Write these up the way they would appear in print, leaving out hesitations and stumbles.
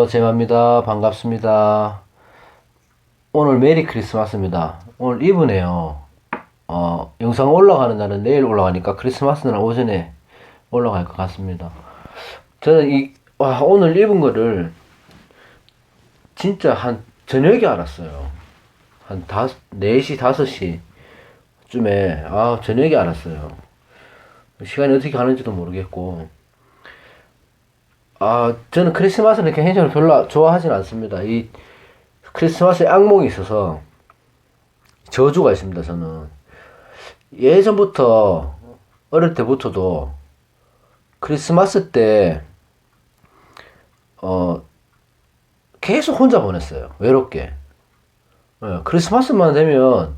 제마입니다. 반갑습니다. 오늘 메리 크리스마스입니다. 오늘 이브네요. 영상 올라가는 날은 내일 올라가니까 크리스마스 날 오전에 올라갈 것 같습니다. 저는 오늘 입은 거를 진짜 한 저녁에 알았어요. 한 4시, 5시 쯤에, 저녁에 알았어요. 시간이 어떻게 가는지도 모르겠고, 저는 크리스마스를 개인적으로 별로 좋아하진 않습니다. 이 크리스마스에 악몽이 있어서 저주가 있습니다. 저는 예전부터 어릴 때부터도 크리스마스 때 계속 혼자 보냈어요. 외롭게. 크리스마스만 되면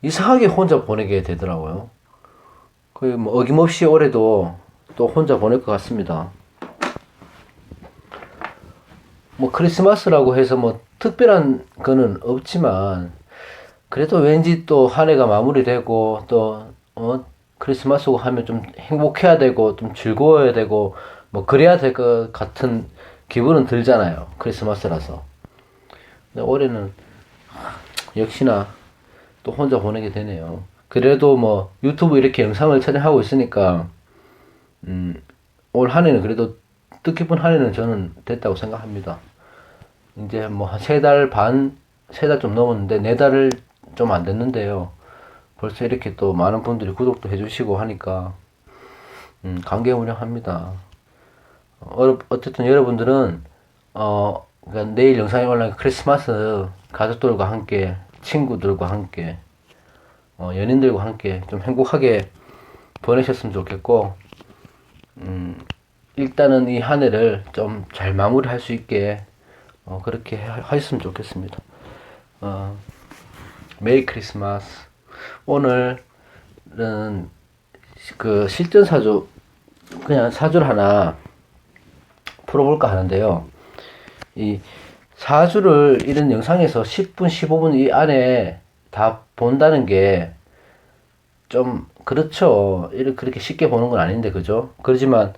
이상하게 혼자 보내게 되더라고요. 거의 뭐 어김없이 올해도 또 혼자 보낼 것 같습니다. 뭐 크리스마스라고 해서 뭐 특별한 거는 없지만 그래도 왠지 또 한 해가 마무리되고 또 크리스마스고 하면 좀 행복해야 되고 좀 즐거워야 되고 뭐 그래야 될 것 같은 기분은 들잖아요. 크리스마스라서. 근데 올해는 역시나 또 혼자 보내게 되네요. 그래도 뭐 유튜브 이렇게 영상을 촬영하고 있으니까 올 한 해는 그래도 뜻깊은 한 해는 저는 됐다고 생각합니다. 이제 뭐 한 3달 반, 3달 좀 넘었는데 4달을 좀 안 됐는데요. 벌써 이렇게 또 많은 분들이 구독도 해주시고 하니까 감개무량합니다. 어쨌든 여러분들은 그러니까 내일 영상에 올라간 크리스마스 가족들과 함께, 친구들과 함께, 연인들과 함께 좀 행복하게 보내셨으면 좋겠고, 일단은 이 한 해를 좀 잘 마무리할 수 있게 그렇게 하셨으면 좋겠습니다. 메리 크리스마스. 오늘은 그 실전 사주, 그냥 사주를 하나 풀어볼까 하는데요. 이 사주를 이런 영상에서 10분, 15분 이 안에 다 본다는 게 좀 그렇죠. 그렇게 쉽게 보는 건 아닌데, 그죠? 그렇지만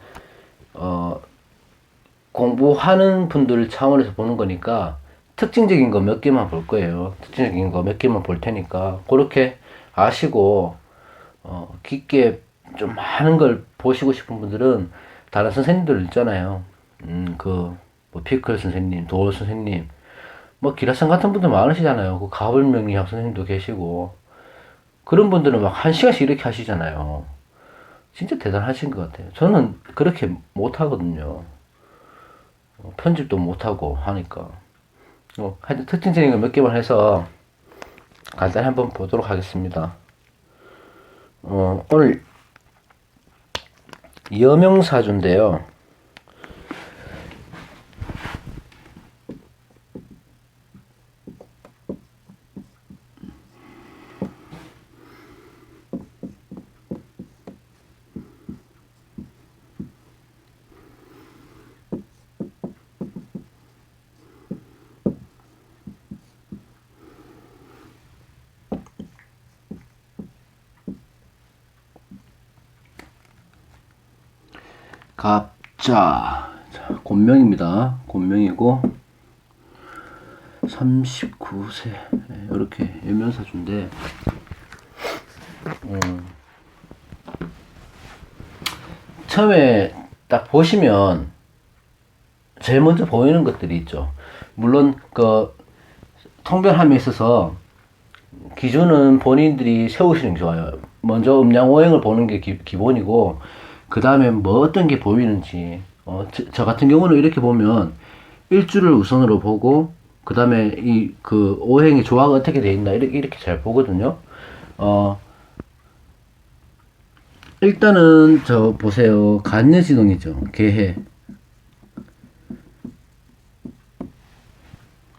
공부하는 분들 차원에서 보는 거니까 특징적인 거 몇 개만 볼 거예요. 특징적인 거 몇 개만 볼 테니까 그렇게 아시고 깊게 좀 많은 걸 보시고 싶은 분들은 다른 선생님들 있잖아요. 뭐 피클 선생님, 도울 선생님, 뭐 기라성 같은 분들 많으시잖아요. 그 가불명리학 선생님도 계시고 그런 분들은 막 1시간씩 이렇게 하시잖아요. 진짜 대단하신 것 같아요. 저는 그렇게 못 하거든요. 편집도 못하고 하니까. 하여튼 특징적인 거 몇 개만 해서 간단히 한번 보도록 하겠습니다. 오늘 여명사주인데요. 갑자, 곤명입니다. 곤명이고 39세 이렇게 여명사주인데 처음에 딱 보시면 제일 먼저 보이는 것들이 있죠. 물론 그 통변함에 있어서 기준은 본인들이 세우시는 게 좋아요. 먼저 음양오행을 보는 게 기본이고 그 다음에 뭐 어떤 게 보이는지 저 같은 경우는 이렇게 보면 일주를 우선으로 보고 그 다음에 이 그 오행의 조화가 어떻게 돼 있나 이렇게 잘 보거든요. 일단은 저 보세요. 간여지동이죠. 개해.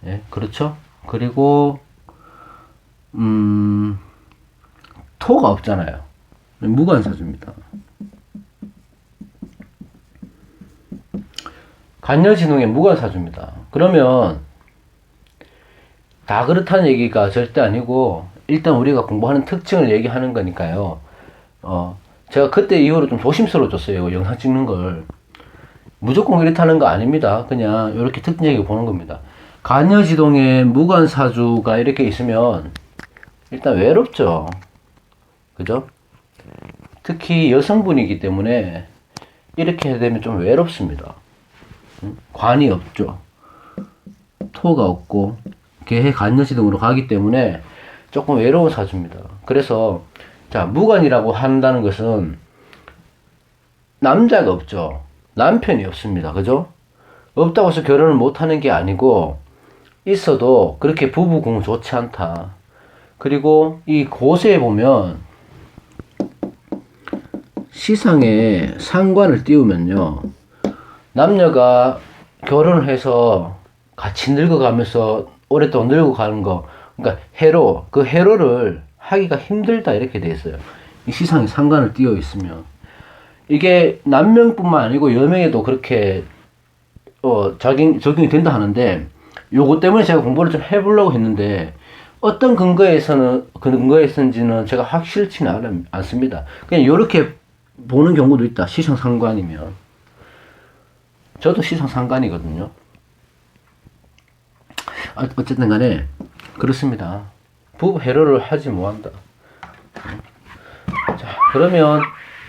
예, 그렇죠. 그리고 토가 없잖아요. 무관사주입니다. 간여진흥의 무관사주입니다. 그러면 다 그렇다는 얘기가 절대 아니고 일단 우리가 공부하는 특징을 얘기하는 거니까요. 제가 그때 이후로 좀 조심스러워졌어요. 영상 찍는 걸. 무조건 그렇다는 거 아닙니다. 그냥 이렇게 특징적으로 보는 겁니다. 간여지동에 무관사주가 이렇게 있으면 일단 외롭죠. 그죠? 특히 여성분이기 때문에 이렇게 되면 좀 외롭습니다. 관이 없죠. 토가 없고 개해 간여지동으로 가기 때문에 조금 외로운 사주입니다. 그래서 자, 무관이라고 한다는 것은 남자가 없죠. 남편이 없습니다. 그죠? 없다고 해서 결혼을 못하는 게 아니고 있어도 그렇게 부부궁 좋지 않다. 그리고 이 고세에 보면 시상에 상관을 띄우면요, 남녀가 결혼을 해서 같이 늙어가면서 오랫동안 늙어가는 거, 그러니까 해로, 그 해로를 하기가 힘들다 이렇게 돼 있어요. 이 시상에 상관을 띄워 있으면 이게 남명뿐만 아니고 여명에도 그렇게 적용이 된다 하는데, 요거 때문에 제가 공부를 좀 해보려고 했는데 어떤 근거에서인지는 제가 확실치는 않습니다. 그냥 이렇게 보는 경우도 있다. 시상상관이면. 저도 시상상관이거든요. 어쨌든 간에 그렇습니다. 부부 해로를 하지 뭐한다. 자, 그러면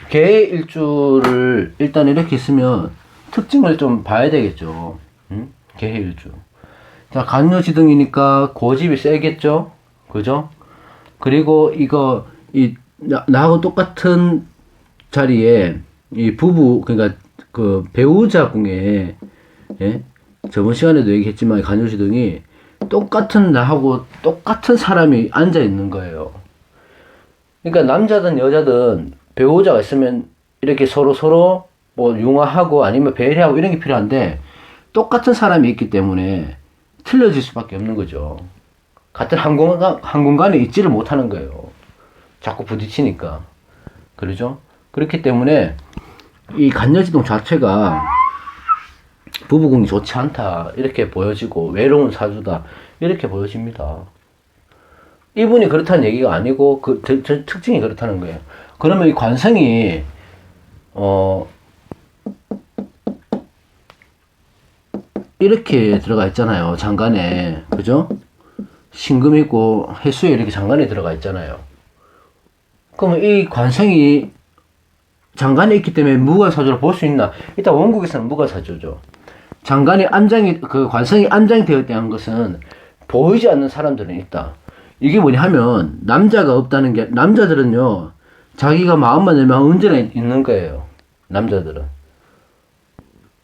개해일주를 일단 이렇게 있으면 특징을 좀 봐야 되겠죠. 개해일주. 자, 간요지등이니까 고집이 세겠죠. 그죠? 그리고 이거 나하고 똑같은 자리에 이 부부, 그러니까 그 배우자 궁에, 예? 저번 시간에도 얘기했지만 간요지등이 똑같은 나하고 똑같은 사람이 앉아 있는 거예요. 그러니까 남자든 여자든 배우자가 있으면 이렇게 서로 뭐 융화하고 아니면 배려하고 이런 게 필요한데, 똑같은 사람이 있기 때문에 틀려질 수밖에 없는 거죠. 같은 한 공간에 있지를 못하는 거예요. 자꾸 부딪히니까. 그러죠? 그렇기 때문에 이 간여지동 자체가 부부궁이 좋지 않다 이렇게 보여지고 외로운 사주다 이렇게 보여집니다. 이분이 그렇다는 얘기가 아니고 그 특징이 그렇다는 거예요. 그러면 이 관성이 이렇게 들어가 있잖아요. 장간에. 그죠? 신금 있고 해수에 이렇게 장간에 들어가 있잖아요. 그러면 이 관성이 장간에 있기 때문에 무관사주로 볼 수 있나? 일단 원국에서는 무관사주죠. 장간에 그 관성이 안장이 되어 있다는 것은 보이지 않는 사람들은 있다. 이게 뭐냐 하면, 남자가 없다는 게, 남자들은요, 자기가 마음만 열면 언제나 있는 거예요. 남자들은.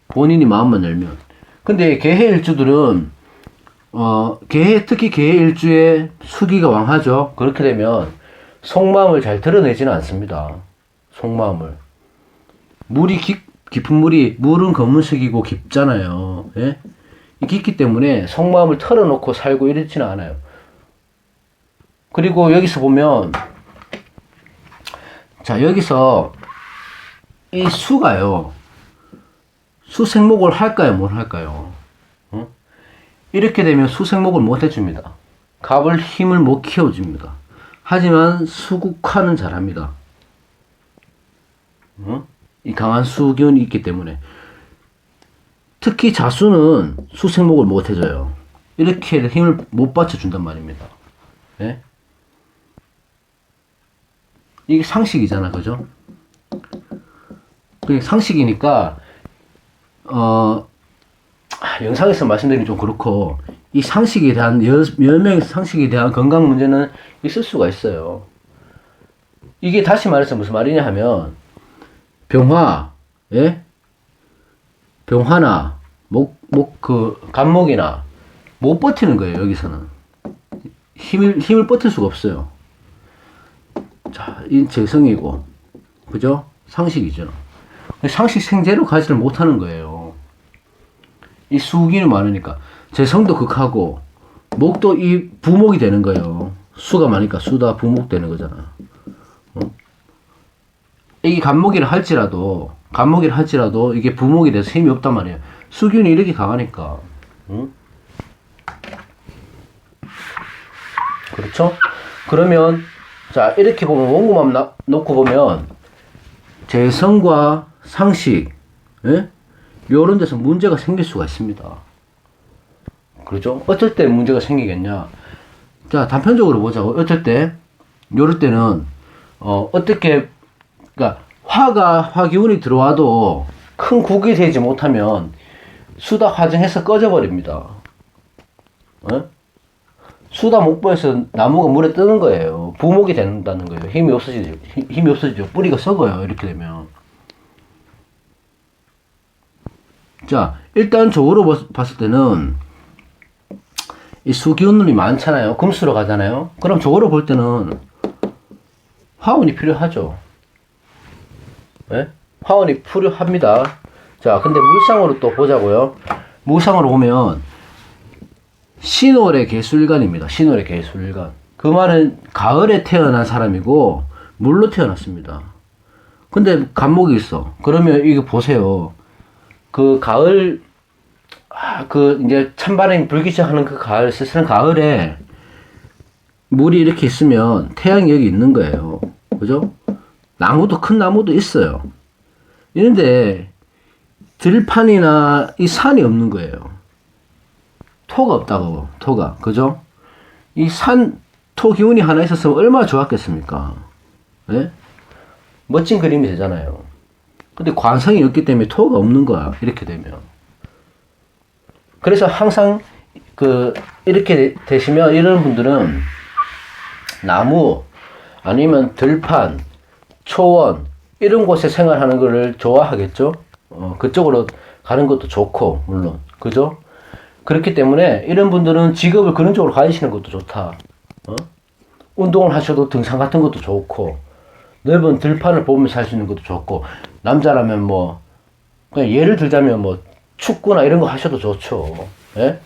본인이 마음만 열면. 근데 개해일주들은, 특히 개해일주에 수기가 왕하죠. 그렇게 되면 속마음을 잘 드러내지는 않습니다. 속마음을. 깊은 물은 검은색이고 깊잖아요. 예? 깊기 때문에 속마음을 털어놓고 살고 이렇지는 않아요. 그리고 여기서 보면, 자, 여기서 이 수가요, 수생목을 할까요, 못 할까요? 이렇게 되면 수생목을 못 해줍니다. 갑을 힘을 못 키워줍니다. 하지만 수국화는 잘합니다. 이 강한 수기운이 있기 때문에. 특히 자수는 수생목을 못 해줘요. 이렇게 힘을 못 받쳐준단 말입니다. 네? 이게 상식이잖아, 그죠? 그게 상식이니까, 영상에서 말씀드리기 좀 그렇고, 이 상식에 대한, 여명의 상식에 대한 건강 문제는 있을 수가 있어요. 이게 다시 말해서 무슨 말이냐 하면, 병화, 예? 병화나, 간목이나, 못 버티는 거예요, 여기서는. 힘을 버틸 수가 없어요. 자, 이 재성이고, 그죠? 상식이죠. 상식 생제로 가지를 못하는 거예요. 이 수기는 많으니까. 재성도 극하고, 목도 이 부목이 되는 거예요. 수가 많으니까 수다 부목 되는 거잖아. 이게 간목이라 할지라도 이게 부목이 돼서 힘이 없단 말이에요. 수기운이 이렇게 강하니까. 그렇죠? 그러면, 자, 이렇게 보면, 원고만 놓고 보면, 재성과 상식, 예? 요런 데서 문제가 생길 수가 있습니다. 그렇죠? 어떨 때 문제가 생기겠냐? 자, 단편적으로 보자고. 어떨 때, 요럴 때는, 어떻게, 그러니까, 화기운이 들어와도 큰 국이 되지 못하면 수다 화정해서 꺼져버립니다. 어? 수다 목보에서 나무가 물에 뜨는 거예요. 부목이 된다는 거예요. 힘이 없어지죠. 뿌리가 썩어요. 이렇게 되면. 자, 일단 적으로 봤을 때는, 이 수기운이 많잖아요. 금수로 가잖아요. 그럼 적으로 볼 때는 화운이 필요하죠. 네? 화운이 필요합니다. 자, 근데 물상으로 또 보자고요. 물상으로 보면 신월의 개술간입니다. 신월의 개술간. 그 말은 가을에 태어난 사람이고 물로 태어났습니다. 근데 간목이 있어. 그러면 이거 보세요. 그 가을 이제 찬바람이 불기 시작하는 그 가을, 쓸쓸한 가을에 물이 이렇게 있으면 태양이 여기 있는 거예요. 그죠? 나무도, 큰 나무도 있어요. 이런데 들판이나 이 산이 없는 거예요. 토가 없다고, 토가. 그죠? 이 토 기운이 하나 있었으면 얼마나 좋았겠습니까? 네? 멋진 그림이 되잖아요. 근데 관성이 없기 때문에 토가 없는 거야. 이렇게 되면. 그래서 항상 이렇게 되시면 이런 분들은 나무 아니면 들판, 초원 이런 곳에 생활하는 거를 좋아하겠죠. 그쪽으로 가는 것도 좋고 물론 그죠. 그렇기 때문에 이런 분들은 직업을 그런 쪽으로 가지시는 것도 좋다. 운동을 하셔도 등산 같은 것도 좋고 넓은 들판을 보면서 할 수 있는 것도 좋고 남자라면 뭐 그냥 예를 들자면 뭐 축구나 이런 거 하셔도 좋죠. 예?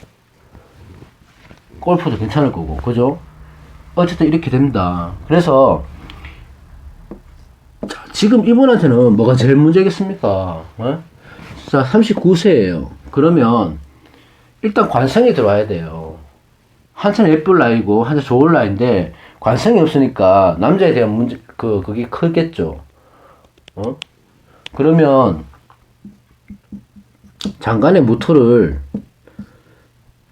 골프도 괜찮을 거고, 그죠? 어쨌든 이렇게 됩니다. 그래서, 자, 지금 이분한테는 뭐가 제일 문제겠습니까? 예? 자, 39세예요. 그러면, 일단 관성이 들어와야 돼요. 한참 예쁠 나이고, 한참 좋을 나이인데, 관성이 없으니까, 남자에 대한 그게 크겠죠. 그러면, 장간의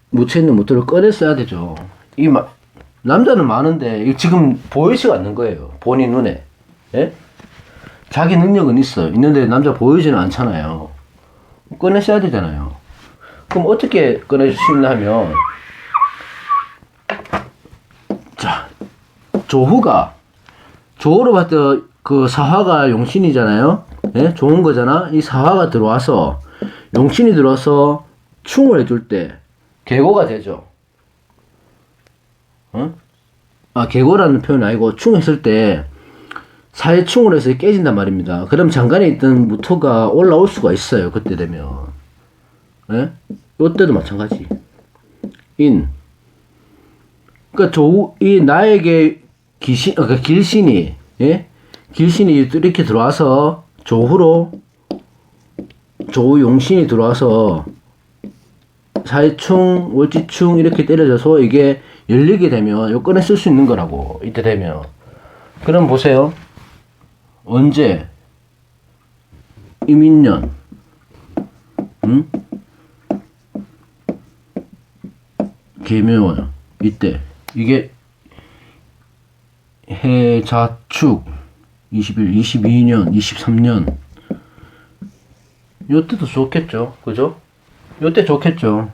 묻혀있는 모토를 꺼냈어야 되죠. 남자는 많은데, 지금 보이지가 않는 거예요. 본인 눈에. 예? 자기 능력은 있어요. 있는데 남자 보이지는 않잖아요. 꺼내셔야 되잖아요. 그럼 어떻게 꺼내줄 수 있나 하면, 자, 조후로 봤을 때 그 사화가 용신이잖아요. 예? 좋은 거잖아. 이 사화가 들어와서, 용신이 들어와서 충을 해줄 때 계고가 되죠. 계고라는 표현은 아니고 충했을 때 사해충을 해서 깨진단 말입니다. 그럼 장간에 있던 무토가 올라올 수가 있어요. 그때 되면. 예? 이때도 마찬가지. 그러니까 이 나에게 길신이, 예? 길신이 이렇게 들어와서 조후 용신이 들어와서 사해충, 월지충 이렇게 때려져서 이게 열리게 되면 요건에 쓸 수 있는 거라고. 이때 되면. 그럼 보세요. 언제? 이민년. 계묘. 이때. 이게 해자축 21, 22년, 23년. 요때도 좋겠죠. 그죠? 요때 좋겠죠.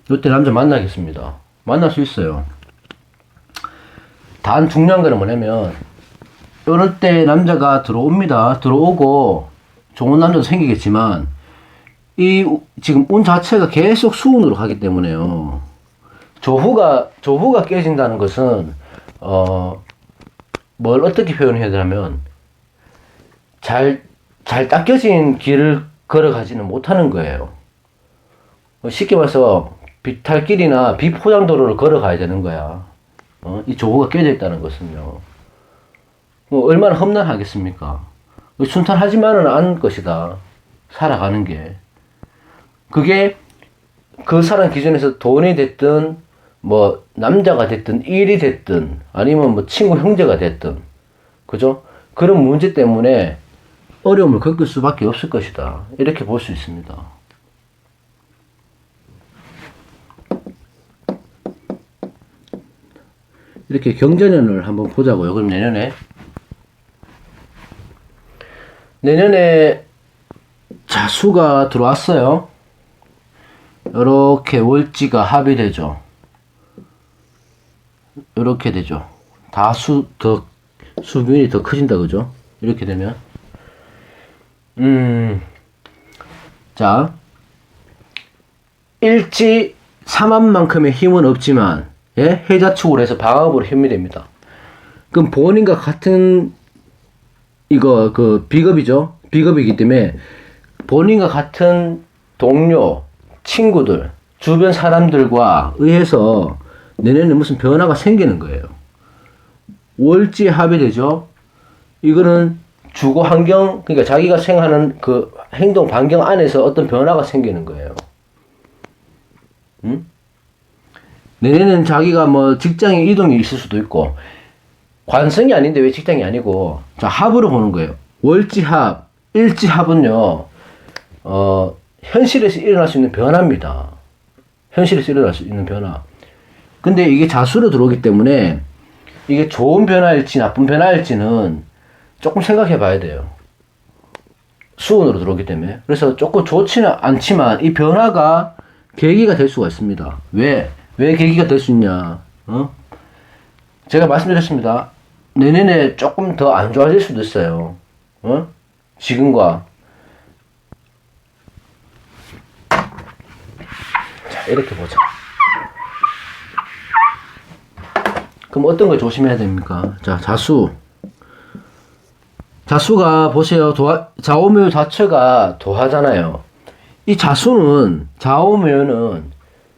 요때 남자 만나겠습니다. 만날 수 있어요. 단 중요한 거는 뭐냐면, 요럴 때 남자가 들어옵니다. 들어오고, 좋은 남자도 생기겠지만, 지금 운 자체가 계속 수운으로 가기 때문에요. 조후가 깨진다는 것은, 뭘 어떻게 표현해야 되냐면, 잘 닦여진 길을 걸어가지는 못하는 거예요. 쉽게 말해서 비탈길이나 비포장도로를 걸어가야 되는 거야. 이 조후가 깨져 있다는 것은요. 얼마나 험난하겠습니까? 순탄하지만은 않을 것이다. 살아가는 게. 그게 그 사람 기준에서 돈이 됐든 뭐 남자가 됐든 일이 됐든 아니면 뭐 친구 형제가 됐든 그죠? 그런 문제 때문에 어려움을 겪을 수밖에 없을 것이다. 이렇게 볼 수 있습니다. 이렇게 경자년을 한번 보자고요. 그럼 내년에 자수가 들어왔어요. 이렇게 월지가 합이 되죠. 이렇게 되죠. 더 수균이 더 커진다, 그죠? 이렇게 되면 자, 일지 삼합만큼의 힘은 없지만, 예? 해자축으로 해서 방합으로 힘이 됩니다. 그럼 본인과 같은 비겁이죠. 비겁이기 때문에 본인과 같은 동료, 친구들, 주변 사람들과 의해서 내년에 무슨 변화가 생기는 거예요. 월지 합이 되죠. 이거는 주거 환경, 그러니까 자기가 생각하는 그 행동 반경 안에서 어떤 변화가 생기는 거예요. 내년에는 자기가 뭐 직장에 이동이 있을 수도 있고, 관성이 아닌데 왜 직장이 아니고, 자, 합으로 보는 거예요. 월지합, 일지합은요, 현실에서 일어날 수 있는 변화입니다. 현실에서 일어날 수 있는 변화. 근데 이게 자수로 들어오기 때문에, 이게 좋은 변화일지 나쁜 변화일지는 조금 생각해 봐야 돼요. 수운으로 들어오기 때문에. 그래서 조금 좋지는 않지만, 이 변화가 계기가 될 수가 있습니다. 왜 계기가 될 수 있냐? 제가 말씀드렸습니다. 내년에 조금 더 안 좋아질 수도 있어요. 지금과. 자, 이렇게 보자. 그럼 어떤 걸 조심해야 됩니까? 자, 자수가 보세요. 좌오묘 자체가 도화잖아요. 이 자수는, 좌오묘는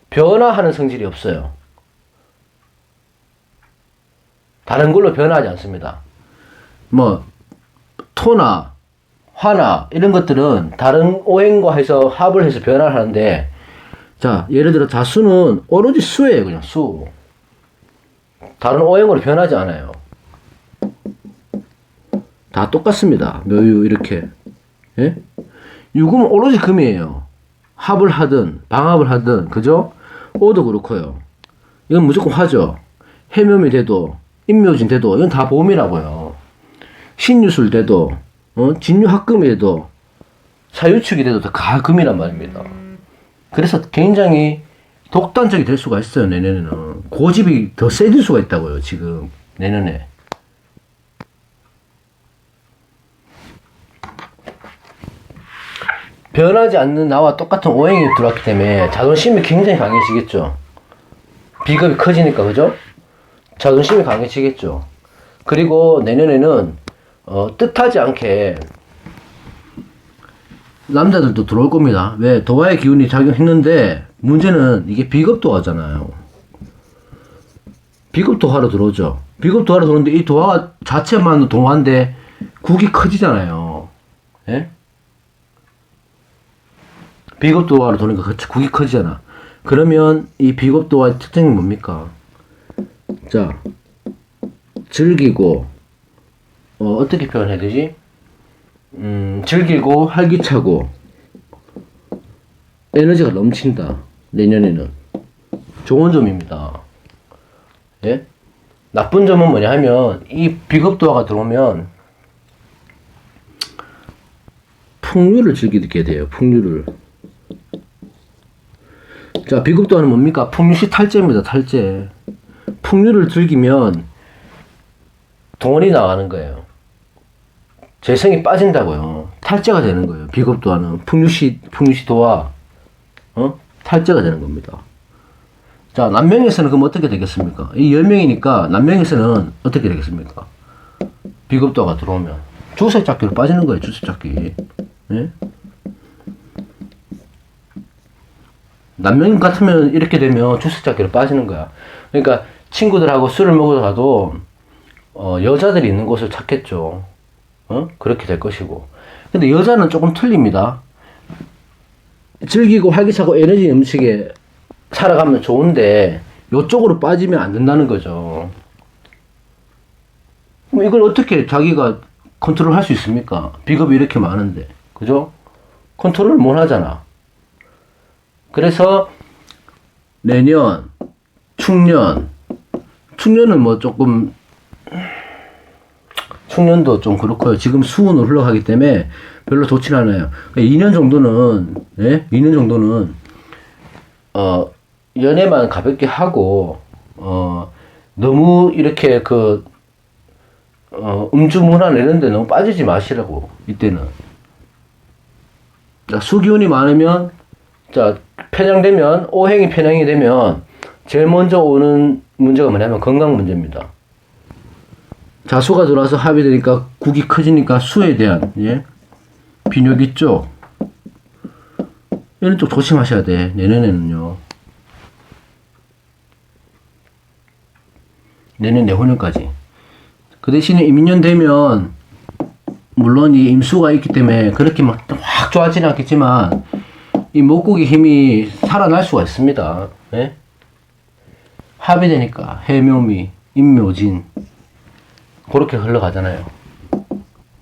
변화하는 성질이 없어요. 다른 걸로 변화하지 않습니다. 뭐 토나 화나 이런 것들은 다른 오행과 해서 합을 해서 변화를 하는데, 자, 예를 들어 자수는 오로지 수예요. 그냥 수. 다른 오행으로 변하지 않아요. 다 똑같습니다. 묘유 이렇게. 예? 유금은 오로지 금이에요. 합을 하든 방합을 하든, 그죠? 오도 그렇고요. 이건 무조건 화죠. 해묘미 돼도 인묘진 돼도 이건 다 봄이라고요. 신유술 돼도 진유합금이 돼도 사유축이 돼도 다 금이란 말입니다. 그래서 굉장히 독단적이 될 수가 있어요. 내년에는 고집이 더 세질 수가 있다고요. 지금 내년에. 변하지 않는 나와 똑같은 오행이 들어왔기 때문에 자존심이 굉장히 강해지겠죠. 비겁이 커지니까, 그죠? 자존심이 강해지겠죠. 그리고 내년에는 뜻하지 않게 남자들도 들어올 겁니다. 왜? 도화의 기운이 작용했는데 문제는 이게 비겁도화잖아요. 비겁도화로 들어오죠. 비겁도화로 들어오는데 이 도화 자체만 동화인데 국이 커지잖아요. 예? 비겁도화로 들어오니까 국이 커지잖아. 그러면 이 비겁도화의 특징이 뭡니까? 자, 즐기고, 어떻게 표현해야 되지? 즐기고, 활기차고, 에너지가 넘친다. 내년에는. 좋은 점입니다. 예? 나쁜 점은 뭐냐 하면, 이 비겁도화가 들어오면, 풍류를 즐기게 돼요. 풍류를. 자, 비겁도화는 뭡니까? 풍류시 탈제입니다. 탈제. 풍류를 즐기면 돈이 나가는 거예요. 재성이 빠진다고요. 탈제가 되는 거예요. 비겁도화는 풍류시 도화 탈제가 되는 겁니다. 자, 남명에서는 그럼 어떻게 되겠습니까? 이 10명이니까 남명에서는 어떻게 되겠습니까? 비겁도화가 들어오면 주색잡기로 빠지는 거예요. 주색잡기. 예? 남명 같으면 이렇게 되면 주색잡기로 빠지는 거야. 그러니까 친구들하고 술을 먹으러 가도 여자들이 있는 곳을 찾겠죠. 그렇게 될 것이고. 근데 여자는 조금 틀립니다. 즐기고 활기차고 에너지 넘치게 살아가면 좋은데 요쪽으로 빠지면 안 된다는 거죠. 그럼 이걸 어떻게 자기가 컨트롤 할 수 있습니까? 비겁이 이렇게 많은데. 그죠? 컨트롤 못 하잖아. 그래서 내년, 충년은 뭐 조금, 충년도 좀 그렇고요. 지금 수운으로 흘러가기 때문에 별로 좋진 않아요. 2년 정도는, 예? 2년 정도는, 연애만 가볍게 하고, 너무 이렇게 음주문화 이런 데 너무 빠지지 마시라고, 이때는. 자, 수기운이 많으면, 자, 편향되면, 오행이 편향이 되면, 제일 먼저 오는 문제가 뭐냐면 건강 문제입니다. 자수가 들어와서 합이 되니까 국이 커지니까 수에 대한, 예? 비뇨기 있죠? 이런 쪽 조심하셔야 돼, 내년에는요. 내년 내후년까지. 그 대신에 이민년 되면, 물론 이 임수가 있기 때문에 그렇게 막 확 좋아지는 않겠지만, 이 목국의 힘이 살아날 수가 있습니다. 예? 합이 되니까 해묘미, 임묘진 그렇게 흘러가잖아요.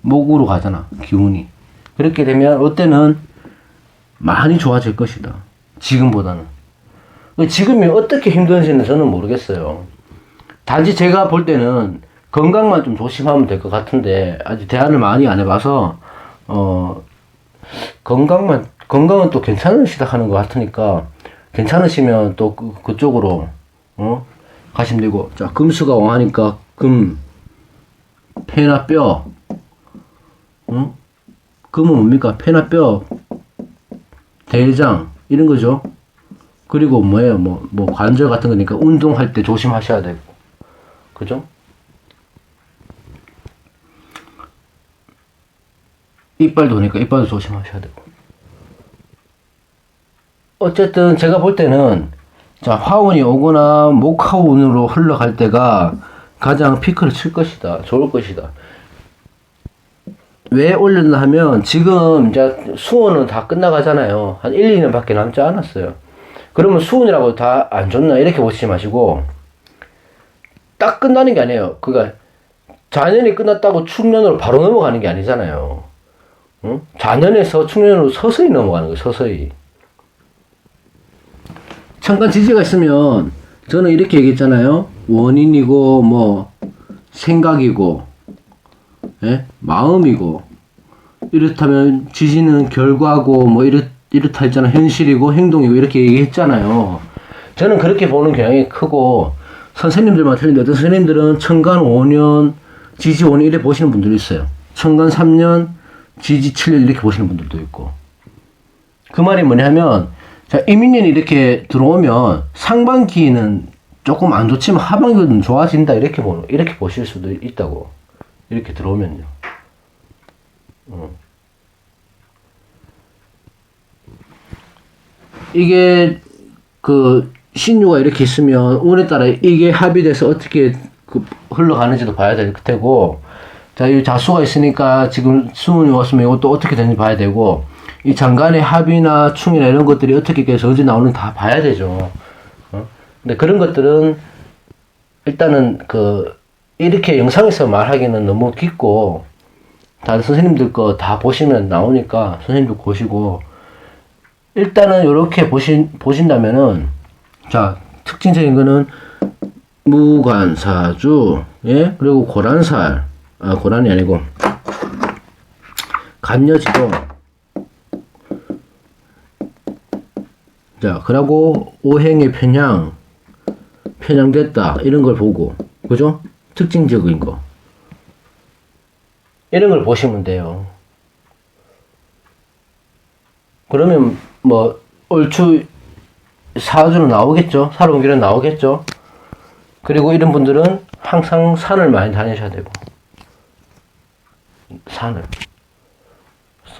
목으로 가잖아, 기운이. 그렇게 되면 어때는 많이 좋아질 것이다. 지금보다는. 지금이 어떻게 힘든지는 저는 모르겠어요. 단지 제가 볼 때는 건강만 좀 조심하면 될 것 같은데 아직 대안을 많이 안 해봐서 건강은 또 괜찮은 시작하는 것 같으니까 괜찮으시면 또 그쪽으로 가시면 되고. 자, 금수가 왕하니까 금, 폐나 뼈, 금은 뭡니까? 폐나 뼈, 대장 이런 거죠. 그리고 뭐예요? 뭐 관절 같은 거니까 운동할 때 조심하셔야 되고, 그죠? 이빨 도니까 이빨도 조심하셔야 되고. 어쨌든 제가 볼 때는 자, 화운이 오거나 목화운으로 흘러갈 때가 가장 피크를 칠 것이다. 좋을 것이다. 왜 올렸나 하면 지금 이제 수운은 다 끝나가잖아요. 한 1, 2년 밖에 남지 않았어요. 그러면 수운이라고 다 안 좋나 이렇게 보시지 마시고 딱 끝나는 게 아니에요. 그러니까 자년이 끝났다고 축년으로 바로 넘어가는 게 아니잖아요. 응? 자년에서 축년으로 서서히 넘어가는 거예요. 서서히. 잠깐 지지가 있으면 저는 이렇게 얘기했잖아요. 원인이고 뭐 생각이고, 예? 마음이고, 이렇다면 지지는 결과고 뭐 이렇다 했잖아. 현실이고 행동이고 이렇게 얘기했잖아요. 저는 그렇게 보는 경향이 크고, 선생님들만 틀린데 어떤 선생님들은 천간 5년 지지 5년 이렇게 보시는 분들이 있어요. 천간 3년 지지 7년 이렇게 보시는 분들도 있고. 그 말이 뭐냐면 자, 이민년이 이렇게 들어오면 상반기는 조금 안 좋지만 하반기는 좋아진다 이렇게 보실 수도 있다고. 이렇게 들어오면요. 이게 신유가 이렇게 있으면 운에 따라 이게 합의돼서 어떻게 흘러가는지도 봐야 될 테고, 자, 이 자수가 있으니까 지금 수운이 왔으면 이것도 어떻게 되는지 봐야 되고, 이 장간의 합이나 충이나 이런 것들이 어떻게 계속 언제 나오는지 다 봐야 되죠. 근데 그런 것들은 일단은 이렇게 영상에서 말하기는 너무 깊고, 다른 선생님들 거 다 보시면 나오니까 선생님들 보시고, 일단은 이렇게 보신다면은, 자, 특징적인 거는 무관사주, 예? 그리고 고란살, 고란이 아니고, 간여지도, 자, 그러고 오행의 편향됐다 이런 걸 보고, 그죠? 특징적인 거 이런 걸 보시면 돼요. 그러면 뭐 얼추 사주는 나오겠죠. 살아온 길은 나오겠죠. 그리고 이런 분들은 항상 산을 많이 다니셔야 되고, 산을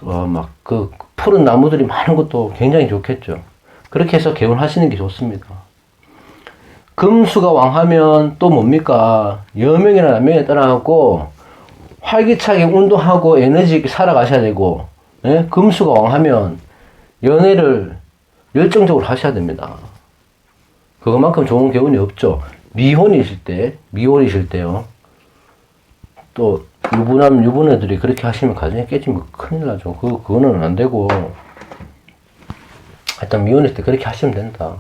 막 푸른 나무들이 많은 것도 굉장히 좋겠죠. 그렇게 해서 개운하시는 게 좋습니다. 금수가 왕하면 또 뭡니까? 여명이나 남명에 떠나갖고 활기차게 운동하고 에너지 있게 살아가셔야 되고, 예? 금수가 왕하면 연애를 열정적으로 하셔야 됩니다. 그것만큼 좋은 개운이 없죠. 미혼이실 때요. 또 유부남 애들이 그렇게 하시면 가정이 깨지면 큰일 나죠. 그거는 안 되고, 일단 미혼일 때 그렇게 하시면 된다.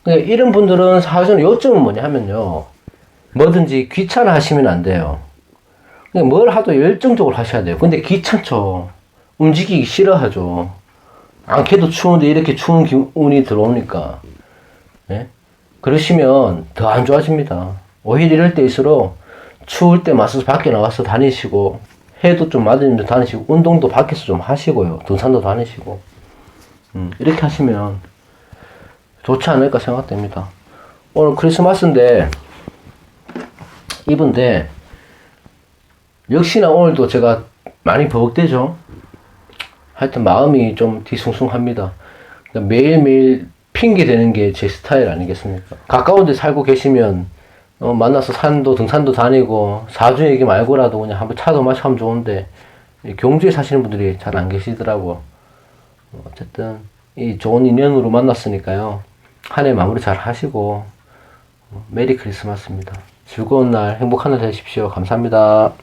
그러니까 이런 분들은 사실 요점은 뭐냐 하면요, 뭐든지 귀찮아 하시면 안 돼요. 그냥 뭘 하도 열정적으로 하셔야 돼요. 근데 귀찮죠. 움직이기 싫어하죠. 않게도 추운데 이렇게 추운 기운이 들어오니까. 예? 그러시면 더 안 좋아집니다. 오히려 이럴 때일수록 추울 때 맞서서 밖에 나가서 다니시고, 해도 좀 맞으면서 다니시고, 운동도 밖에서 좀 하시고요. 등산도 다니시고. 이렇게 하시면 좋지 않을까 생각됩니다. 오늘 크리스마스인데, 이분데, 역시나 오늘도 제가 많이 버벅대죠. 하여튼 마음이 좀 뒤숭숭합니다. 그러니까 매일매일 핑계 대는 게 제 스타일 아니겠습니까? 가까운 데 살고 계시면 만나서 산도 등산도 다니고 사주 얘기 말고라도 그냥 한번 차도 마시고 하면 좋은데 경주에 사시는 분들이 잘 안 계시더라고. 어쨌든 이 좋은 인연으로 만났으니까요. 한 해 마무리 잘 하시고 메리 크리스마스입니다. 즐거운 날 행복한 날 되십시오. 감사합니다.